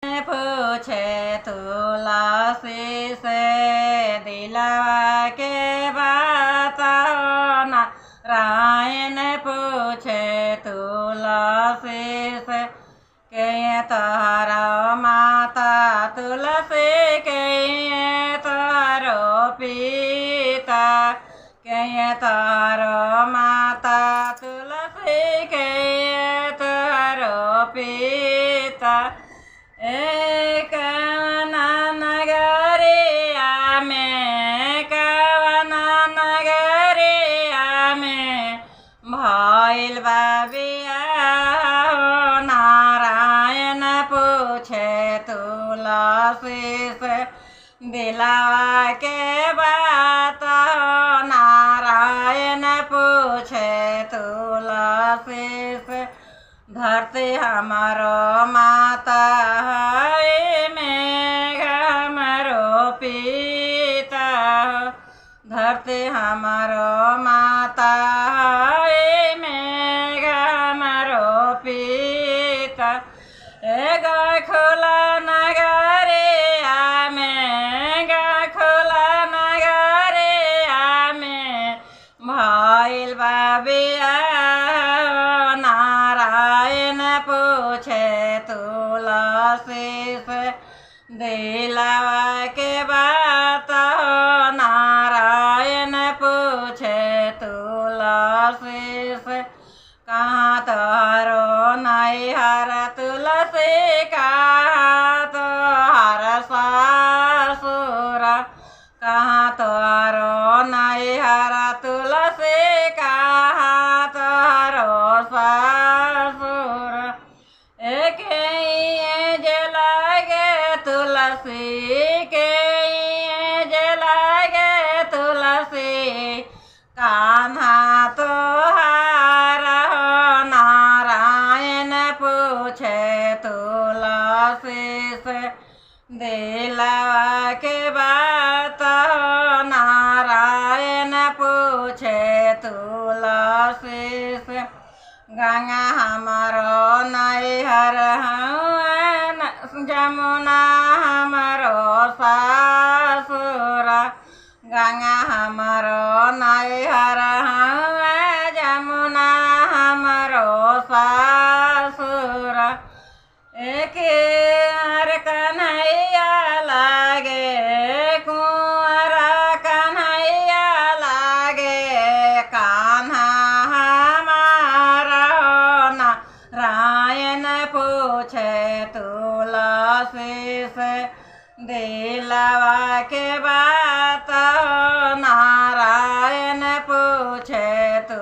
पूछे तुलसी से दिलवा के बताओ नारायण पूछे तुलसी से के तारा माता तुलसी के तारो पिता के तारो माता तुलसी के तारो पिता कवन नगरिया में भइल बा बियाह नारायण पूछे तुलसी से दिलवा के बात नारायण पूछे तुलसी से धरती हमारो माता है मेघ हमारो पिता धरती हमारो माता है मेघ हमारो पिता खुला नगरिया में भइल बा बियाह नारायण पूछे तुलसी से दिलवा के बात नारायण पूछे तुलसी से कहाँ तारो नैहर तुलसी कहाँ तोहर ससुर कहाँ तारो नैहर तुलसी कहाँ तारो ससुर एक जलागे तुलसी के जलागे तुलसी कान्हा तोहार नारायण पूछे तुलसी से दिलवा के बात नारायण पूछे तुलसी से गंगा हमारो नैहर जमुना हमारो ससुर गंगा हमारो नैहर जमुना हमारो ससुर एक कन्हैया लागे कुंवर कन्हैया लागे कान्हा हमारा नारायण पूछे तुलसी से दिलवा के बात नारायण पूछे तू